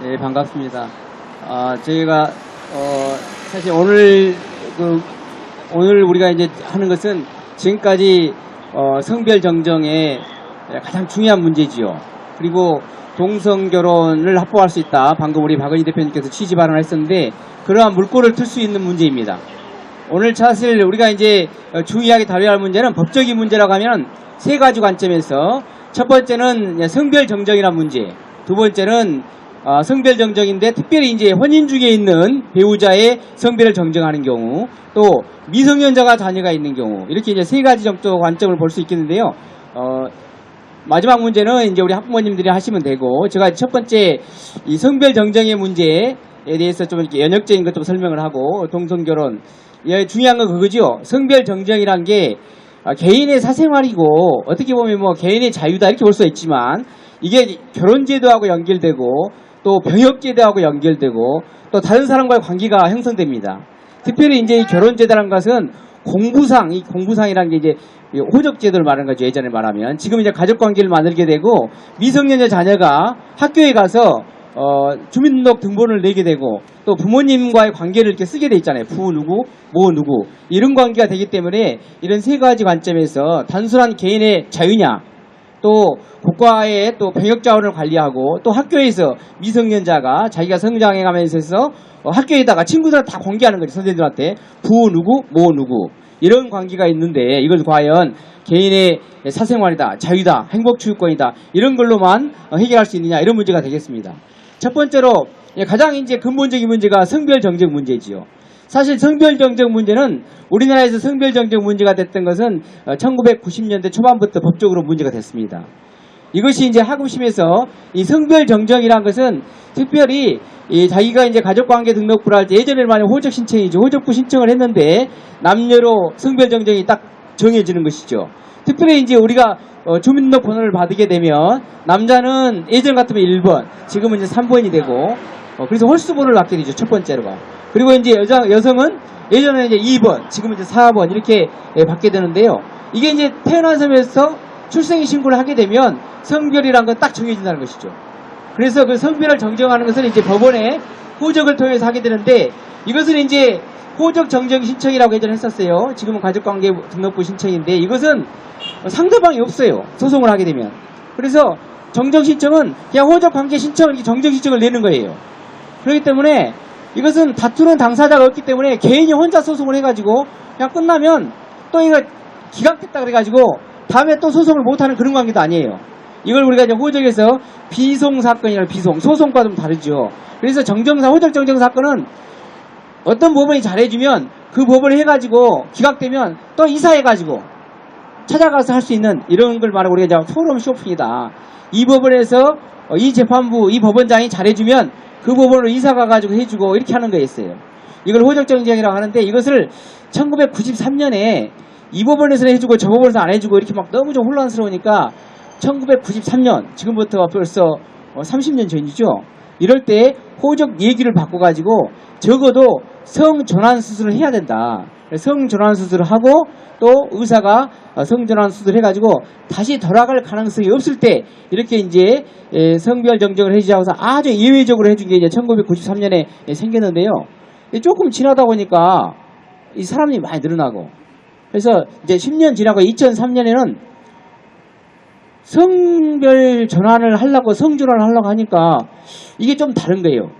네, 반갑습니다. 저희가 사실 오늘 우리가 이제 하는 것은 지금까지 성별 정정의 가장 중요한 문제지요. 그리고 동성 결혼을 합법화할 수 있다. 방금 우리 박은희 대표님께서 취지 발언을 했었는데 그러한 물꼬를 틀 수 있는 문제입니다. 오늘 사실 우리가 이제 중요하게 다뤄야 할 문제는 법적인 문제라고 하면 세 가지 관점에서 첫 번째는 성별 정정이라는 문제, 두 번째는 성별 정정인데 특별히 이제 혼인 중에 있는 배우자의 성별을 정정하는 경우, 또 미성년자가 자녀가 있는 경우, 이렇게 이제 세 가지 정도 관점을 볼 수 있겠는데요. 마지막 문제는 이제 우리 학부모님들이 하시면 되고, 제가 첫 번째 이 성별 정정의 문제에 대해서 좀 이렇게 연역적인 것 좀 설명을 하고, 동성결혼. 중요한 건 그거죠. 성별 정정이란 게 개인의 사생활이고, 어떻게 보면 뭐 개인의 자유다 이렇게 볼 수 있지만, 이게 결혼제도하고 연결되고, 또 병역제도하고 연결되고, 또 다른 사람과의 관계가 형성됩니다. 특별히 이제 이 결혼제도라는 것은 이 공부상이라는 게 이제 호적제도를 말하는 거죠. 예전에 말하면. 지금 이제 가족관계를 만들게 되고, 미성년자 자녀가 학교에 가서 주민등록 등본을 내게 되고, 또 부모님과의 관계를 이렇게 쓰게 돼 있잖아요. 부 누구, 모 누구. 이런 관계가 되기 때문에 이런 세 가지 관점에서 단순한 개인의 자유냐, 또 국가의 또 병역 자원을 관리하고, 또 학교에서 미성년자가 자기가 성장해가면서 학교에다가 친구들 다 공개하는 거죠. 선생님들한테 부 누구, 모 누구. 이런 관계가 있는데 이걸 과연 개인의 사생활이다, 자유다, 행복추구권이다, 이런 걸로만 해결할 수 있느냐, 이런 문제가 되겠습니다. 첫 번째로 가장 이제 근본적인 문제가 성별 정정 문제지요. 사실 성별 정정 문제는 우리나라에서 성별 정정 문제가 됐던 것은 1990년대 초반부터 법적으로 문제가 됐습니다. 이것이 이제 하급심에서 이 성별 정정이라는 것은 특별히 자기가 이제 가족관계 등록부를 할 때 예전에는 많이 호적 신청이죠. 호적부 신청을 했는데 남녀로 성별 정정이 딱 정해지는 것이죠. 특별히 이제 우리가 주민등록 번호를 받게 되면 남자는 예전 같으면 1번, 지금은 이제 3번이 되고, 그래서 홀수번호를 받게 되죠. 첫 번째로가. 그리고 이제 여성은 예전에 이제 2번, 지금은 이제 4번 이렇게 받게 되는데요. 이게 이제 태어나서면서 출생이 신고를 하게 되면 성별이란 건 딱 정해진다는 것이죠. 그래서 그 성별을 정정하는 것은 이제 법원에 호적을 통해서 하게 되는데, 이것은 이제 호적 정정 신청이라고 예전에 했었어요. 지금은 가족관계 등록부 신청인데, 이것은 상대방이 없어요. 소송을 하게 되면. 그래서 정정 신청은 그냥 호적 관계 신청을, 정정 신청을 내는 거예요. 그렇기 때문에 이것은 다투는 당사자가 없기 때문에 개인이 혼자 소송을 해가지고 그냥 끝나면 또 이거 기각됐다 그래가지고 다음에 또 소송을 못하는 그런 관계도 아니에요. 이걸 우리가 이제 호적에서 비송 사건이라는, 비송, 소송과 좀 다르죠. 그래서 정정사, 호적 정정 사건은 어떤 법원이 잘해주면 그 법원을 해가지고 기각되면 또 이사해가지고 찾아가서 할 수 있는 이런 걸 말하고 우리가 이제 포럼 쇼핑이다. 이 법원에서 이 재판부, 이 법원장이 잘해주면 그 법원으로 이사 가가지고 해주고 이렇게 하는 거였어요. 이걸 호적 정정이라고 하는데, 이것을 1993년에 이 법원에서는 해주고 저 법원에서 안 해주고 이렇게 막 너무 좀 혼란스러우니까 1993년, 지금부터 벌써 30년 전이죠. 이럴 때 호적 얘기를 바꿔가지고 적어도 성전환 수술을 해야 된다. 성전환 수술을 하고 또 의사가 성전환 수술을 해가지고 다시 돌아갈 가능성이 없을 때 이렇게 이제 성별 정정을 해주자고서 아주 예외적으로 해준 게 이제 1993년에 생겼는데요. 조금 지나다 보니까 이 사람이 많이 늘어나고, 그래서 이제 10년 지나고 2003년에는 성별 전환을 하려고, 성전환을 하려고 하니까 이게 좀 다른 거예요.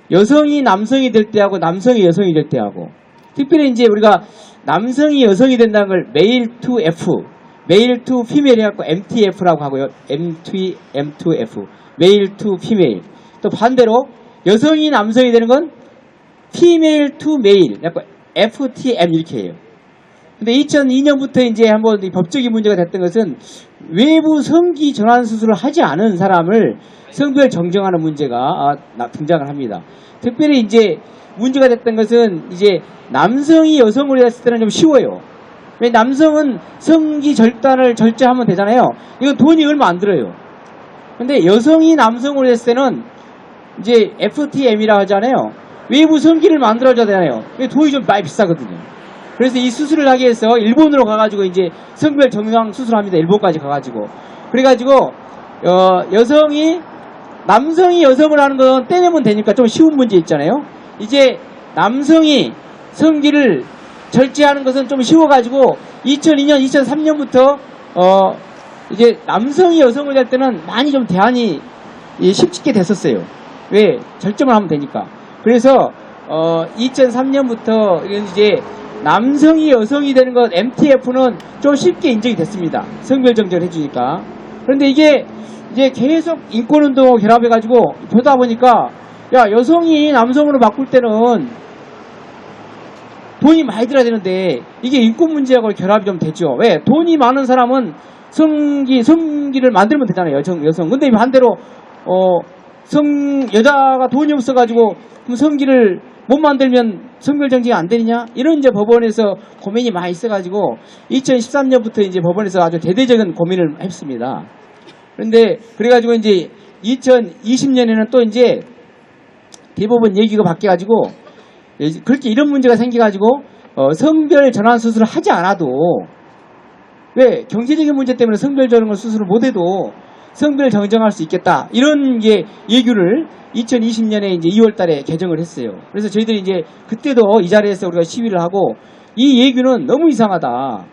여성이 남성이 될 때하고 남성이 여성이 될 때하고, 특별히 이제 우리가 남성이 여성이 된다는 걸 male to F, male to female 해갖고 MTF라고 하고요. M2F, male to female. 또 반대로 여성이 남성이 되는 건 female to male, 약간 FTM 이렇게 해요. 근데 2002년부터 이제 한번 법적인 문제가 됐던 것은 외부 성기 전환 수술을 하지 않은 사람을 성별 정정하는 문제가 등장을 합니다. 특별히 이제 문제가 됐던 것은 이제 남성이 여성으로 했을 때는 좀 쉬워요. 왜? 남성은 성기 절단을 절제하면 되잖아요. 이건 돈이 얼마 안 들어요. 근데 여성이 남성으로 했을 때는 이제 FTM이라고 하잖아요. 외부 성기를 만들어줘야 되잖아요. 돈이 좀 많이 비싸거든요. 그래서 이 수술을 하기 위해서 일본으로 가가지고 이제 성별 정상 수술합니다. 일본까지 가가지고. 그래가지고 여성이 남성이 여성을 하는 건 떼내면 되니까 좀 쉬운 문제 있잖아요. 이제 남성이 성기를 절제하는 것은 좀 쉬워가지고 2002년, 2003년부터 이제 남성이 여성을 할 때는 많이 좀 대안이 쉽게 됐었어요. 왜? 절제만 하면 되니까. 그래서 2003년부터 이제 남성이 여성이 되는 것 MTF는 좀 쉽게 인정이 됐습니다. 성별 정정을 해주니까. 그런데 이게 이제 계속 인권운동하고 결합해가지고 보다 보니까 야, 여성이 남성으로 바꿀 때는 돈이 많이 들어야 되는데 이게 인권 문제하고 결합이 좀 되죠. 왜? 돈이 많은 사람은 성기를 만들면 되잖아요. 여성. 근데 반대로 여자가 돈이 없어가지고 그럼 성기를 못 만들면 성별 정지가 안 되느냐? 이런 이제 법원에서 고민이 많이 있어가지고 2013년부터 이제 법원에서 아주 대대적인 고민을 했습니다. 그런데 그래가지고 이제 2020년에는 또 이제 대법원 얘기가 바뀌어가지고 그렇게 이런 문제가 생겨가지고 성별 전환 수술을 하지 않아도 왜 경제적인 문제 때문에 성별 전환 수술을 못해도 성별 정정할 수 있겠다 이런 게 예규를 2020년에 이제 2월달에 개정을 했어요. 그래서 저희들이 이제 그때도 이 자리에서 우리가 시위를 하고 이 예규는 너무 이상하다.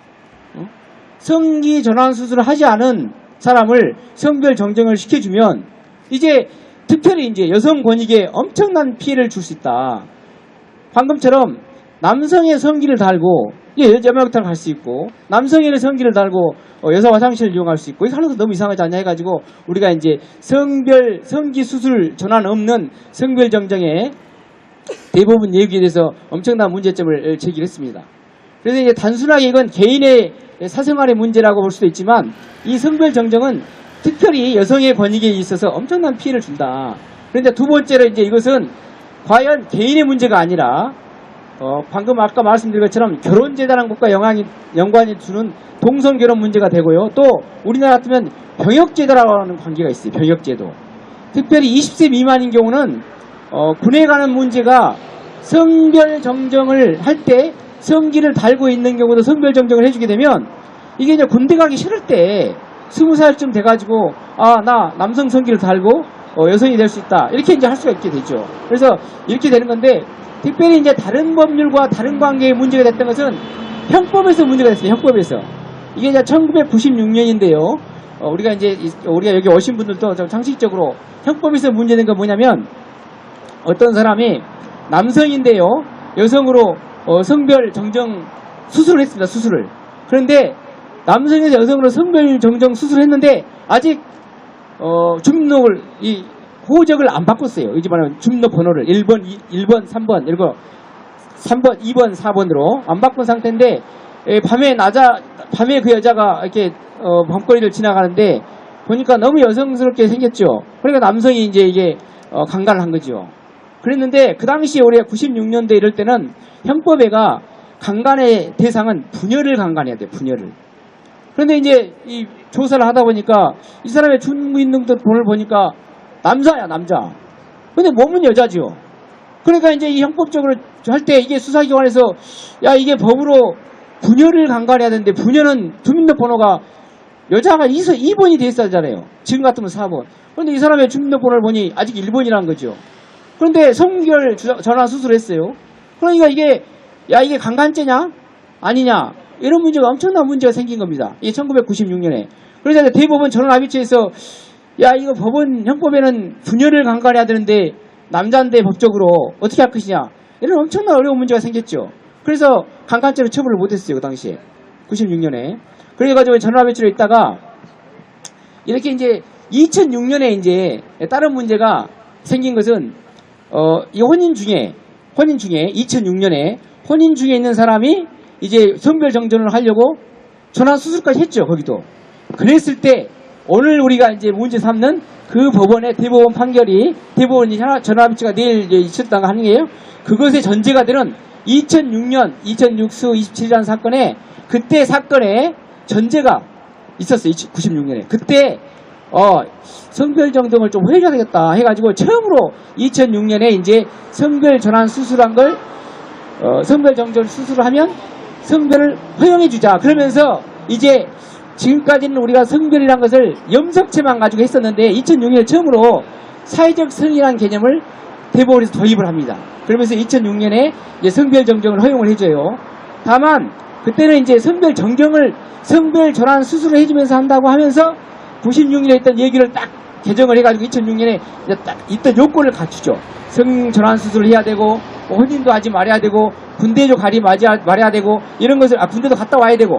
성기 전환 수술을 하지 않은 사람을 성별 정정을 시켜주면 이제 특별히 이제 여성 권익에 엄청난 피해를 줄 수 있다. 방금처럼 남성의 성기를 달고 여자 목욕탕을 갈 수 있고 남성의 성기를 달고 여자 화장실을 이용할 수 있고 이거 하는 거 너무 이상하지 않냐 해가지고 우리가 이제 성기 수술 전환 없는 성별 정정에 대부분 예규에 대해서 엄청난 문제점을 제기했습니다. 그래서 이제 단순하게 이건 개인의 사생활의 문제라고 볼 수도 있지만 이 성별 정정은 특별히 여성의 권익에 있어서 엄청난 피해를 준다. 그런데 두 번째로 이제 이것은 과연 개인의 문제가 아니라 방금 아까 말씀드린 것처럼 결혼재단한 것과 연관이 주는 동성결혼 문제가 되고요. 또 우리나라 같으면 병역제도라는 관계가 있어요. 병역제도. 특별히 20세 미만인 경우는 군에 가는 문제가 성별 정정을 할 때 성기를 달고 있는 경우도 성별 정정을 해주게 되면 이게 이제 군대 가기 싫을 때 20살쯤 돼가지고 나 남성 성기를 달고 여성이 될 수 있다 이렇게 이제 할 수가 있게 되죠. 그래서 이렇게 되는 건데 특별히 이제 다른 법률과 다른 관계에 문제가 됐던 것은 형법에서 문제가 됐어요. 형법에서 이게 이제 1996년인데요. 우리가 여기 오신 분들도 좀 상식적으로 형법에서 문제된 건 뭐냐면 어떤 사람이 남성인데요 여성으로 성별 정정 수술을 했습니다. 수술을. 그런데 남성에서 여성으로 성별 정정 수술을 했는데 아직 주민등록을 호적을 안 바꿨어요. 이 집안은 주민등록 번호를 1번, 3번, 이거 3번, 2번, 4번으로 안 바꾼 상태인데 밤에 그 여자가 이렇게 밤거리를 지나가는데 보니까 너무 여성스럽게 생겼죠. 그러니까 남성이 이제 이게 강간을 한 거죠. 그랬는데 그 당시에 우리가 96년대 이럴 때는 형법에가 강간의 대상은 부녀를 강간해야 돼요. 부녀를. 그런데 이제 이 조사를 하다 보니까 이 사람의 주민등록 번호를 보니까 남자야, 남자. 근데 몸은 여자죠. 그러니까 이제 이 형법적으로 할 때 이게 수사기관에서 야, 이게 법으로 부녀를 강간해야 되는데 부녀는 주민등록 번호가 여자가 2번이 돼 있어야 하잖아요. 지금 같으면 4번. 그런데 이 사람의 주민등록 번호를 보니 아직 1번이라는 거죠. 그런데 성별 전환 수술을 했어요. 그러니까 이게 강간죄냐? 아니냐? 이런 문제가 엄청난 문제가 생긴 겁니다. 이게 1996년에. 그래서 대법원 전원합의체에서 야, 이거 법원 형법에는 부녀를 강간해야 되는데 남자인데 법적으로 어떻게 할 것이냐. 이런 엄청난 어려운 문제가 생겼죠. 그래서 강간죄로 처벌을 못했어요. 그 당시에. 96년에. 그래가지고 전원합의체로 있다가 이렇게 이제 2006년에 이제 다른 문제가 생긴 것은 이 혼인 중에 2006년에 혼인 중에 있는 사람이 이제 성별 정전을 하려고 전환 수술까지 했죠. 거기도. 그랬을 때 오늘 우리가 이제 문제 삼는 그 법원의 대법원 판결이 대법원이 전원합의체가 내일 있었다고 하는 게요. 그것의 전제가 되는 2006년 2006수 27이라는 사건에 그때 사건에 전제가 있었어요. 96년에. 그때 성별 정정을 좀 해줘야 되겠다 해가지고 처음으로 2006년에 이제 성별 전환 수술한 걸 성별 정정 수술을 하면 성별을 허용해주자. 그러면서 이제 지금까지는 우리가 성별이란 것을 염석체만 가지고 했었는데 2006년에 처음으로 사회적 성이라는 개념을 대법원에서 도입을 합니다. 그러면서 2006년에 이제 성별 정정을 허용을 해줘요. 다만 그때는 이제 성별 정정을 성별 전환 수술을 해주면서 한다고 하면서 96년에 있던 얘기를 딱 개정을 해가지고 2006년에 이제 딱 있던 요건을 갖추죠. 성 전환 수술을 해야 되고 혼인도 하지 말아야 되고 군대도 가리 말아야 되고 이런 것을 군대도 갔다 와야 되고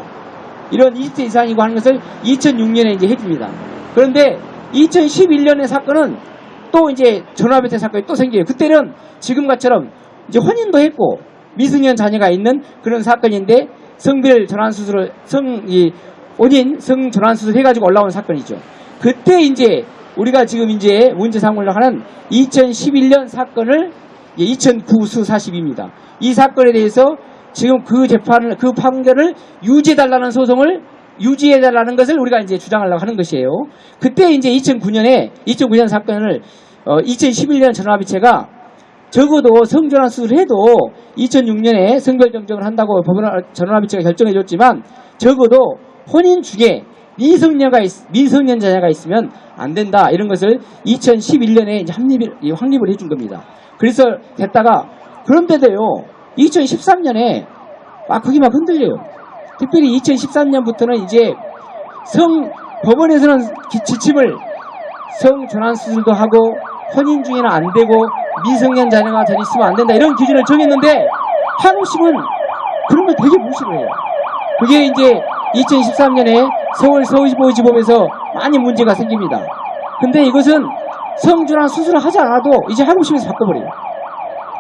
이런 20세 이상이고 하는 것을 2006년에 이제 해줍니다. 그런데 2011년의 사건은 또 이제 전화배틀 사건이 또 생겨요. 그때는 지금과처럼 이제 혼인도 했고 미성년 자녀가 있는 그런 사건인데 성별 전환 수술을 혼인 성 전환 수술 해가지고 올라온 사건이죠. 그때 이제 우리가 지금 이제 문제 삼으려고 하는 2011년 사건을 2009 수 40입니다. 이 사건에 대해서 지금 그 재판을 그 판결을 유지해달라는 소송을 유지해달라는 것을 우리가 이제 주장하려고 하는 것이에요. 그때 이제 2009년 사건을 2011년 전화비체가 적어도 성전환 수술을 해도 2006년에 성별 정정을 한다고 전화비체가 결정해줬지만 적어도 혼인 중에 미성년 자녀가 있으면 안 된다 이런 것을 2011년에 이제 확립을 해준 겁니다. 그래서 됐다가 그런데도요 2013년에 그게 막 흔들려요. 특별히 2013년부터는 이제 법원에서는 지침을 성 전환 수술도 하고 혼인 중에는 안 되고 미성년 자녀가 있으면 안 된다 이런 기준을 정했는데 한국식은 그런 걸 되게 무시를 해요. 그게 이제 2013년에 서울시보지법에서 많이 문제가 생깁니다. 근데 이것은 성전환 수술을 하지 않아도 이제 한국식에서 바꿔버려요.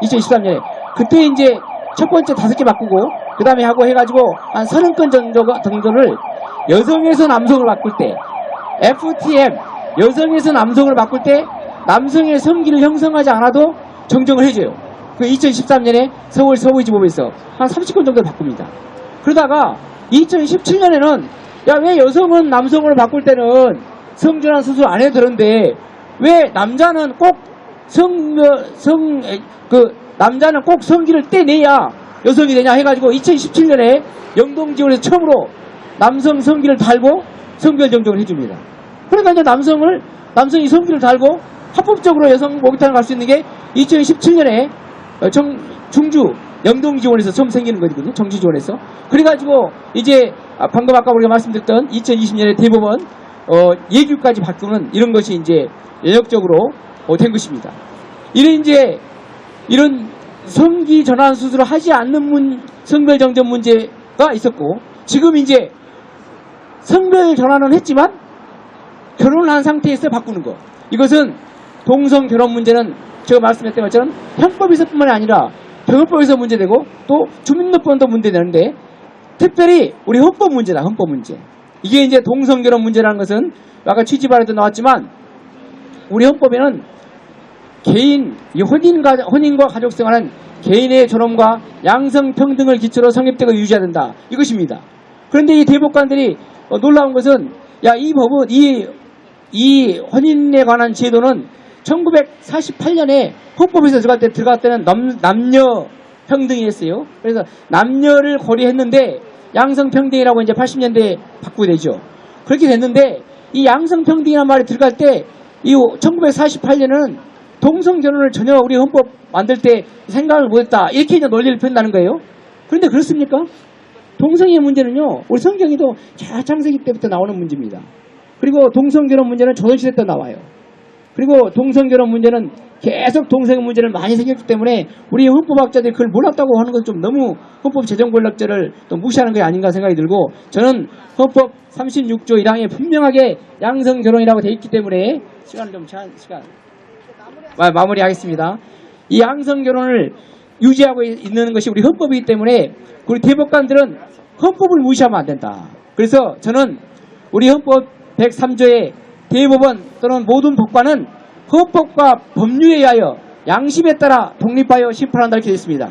2013년에 그때 이제 첫 번째 5개 바꾸고 그 다음에 하고 해가지고 한 30건 정도를 여성에서 남성을 바꿀 때 FTM 여성에서 남성을 바꿀 때 남성의 성기를 형성하지 않아도 정정을 해줘요. 그 2013년에 서울 서부지법에서 한 30건 정도 바꿉니다. 그러다가 2017년에는 왜 여성은 남성을 바꿀 때는 성전환 수술 안 해도 되는데 왜 남자는 꼭 남자는 꼭 성기를 떼내야 여성이 되냐 해가지고 2017년에 영동지원에서 처음으로 남성 성기를 달고 성별 정정을 해줍니다. 그러니까 이제 남성이 성기를 달고 합법적으로 여성 목욕탕을 갈 수 있는 게 2017년에 중주 영동지원에서 처음 생기는 거거든요. 정치지원에서. 그래가지고 이제 방금 아까 우리가 말씀드렸던 2020년에 대법원 예규까지 바꾸는 이런 것이 이제 연역적으로 된 것입니다. 이런 성기 전환 수술을 하지 않는 성별 정정 문제가 있었고 지금 이제 성별 전환은 했지만 결혼을 한 상태에서 바꾸는 거. 이것은 동성 결혼 문제는 제가 말씀했던 것처럼 형법에서뿐만 아니라 병역법에서 문제되고 또 주민등록번도 문제되는데 특별히 우리 헌법 문제다. 헌법 문제. 이게 이제 동성 결혼 문제라는 것은 아까 취지발에도 나왔지만 우리 헌법에는 혼인과 가족생활은 개인의 존엄과 양성평등을 기초로 성립되고 유지해야 된다. 이것입니다. 그런데 이 대법관들이 놀라운 것은 이 법은 이 혼인에 관한 제도는 1948년에 헌법에서 들어갈 때는 남녀 평등이었어요. 그래서 남녀를 고려했는데 양성평등이라고 이제 80년대에 바꾸게 되죠. 그렇게 됐는데 이 양성평등이라는 말이 들어갈 때 이 1948년은 동성결혼을 전혀 우리 헌법 만들 때 생각을 못했다. 이렇게 이제 논리를 편다는 거예요. 그런데 그렇습니까? 동성애의 문제는요. 우리 성경에도 창세기 때부터 나오는 문제입니다. 그리고 동성결혼 문제는 조선시대 때 나와요. 그리고 동성결혼 문제는 계속 동성 문제를 많이 생겼기 때문에 우리 헌법학자들이 그걸 몰랐다고 하는 건 좀 너무 헌법 재정 권력제를 또 무시하는 게 아닌가 생각이 들고 저는 헌법 36조 1항에 분명하게 양성결혼이라고 되어 있기 때문에 시간 마무리하겠습니다. 이 양성결혼을 유지하고 있는 것이 우리 헌법이기 때문에 우리 대법관들은 헌법을 무시하면 안 된다. 그래서 저는 우리 헌법 103조의 대법원 또는 모든 법관은 헌법과 법률에 의하여 양심에 따라 독립하여 심판한다 이렇게 되어 있습니다.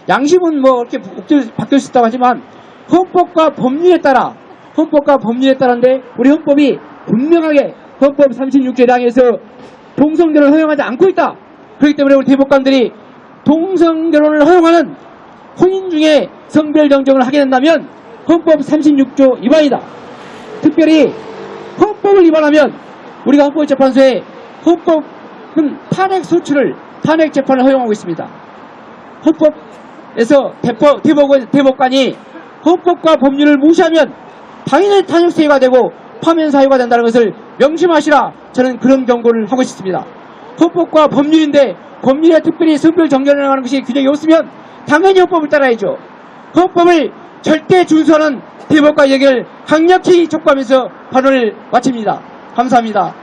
양심은 뭐 이렇게 바뀔 수 있다고 하지만 헌법과 법률에 따라인데 우리 헌법이 분명하게 헌법 36조 1항에서 동성결혼을 허용하지 않고 있다. 그렇기 때문에 우리 대법관들이 동성결혼을 허용하는 혼인 중에 성별 정정을 하게 된다면 헌법 36조 위반이다. 특별히 헌법을 위반하면 우리가 헌법재판소에 헌법 그럼 탄핵 재판을 허용하고 있습니다. 헌법에서 대법관이 헌법과 법률을 무시하면 당연히 탄핵 사유가 되고 파면 사유가 된다는 것을 명심하시라. 저는 그런 경고를 하고 싶습니다. 헌법과 법률인데 법률에 특별히 성별 정전을 하는 것이 규정이 없으면 당연히 헌법을 따라야죠. 헌법을 절대 준수하는 대법관 얘기를 강력히 촉구하면서 발언을 마칩니다. 감사합니다.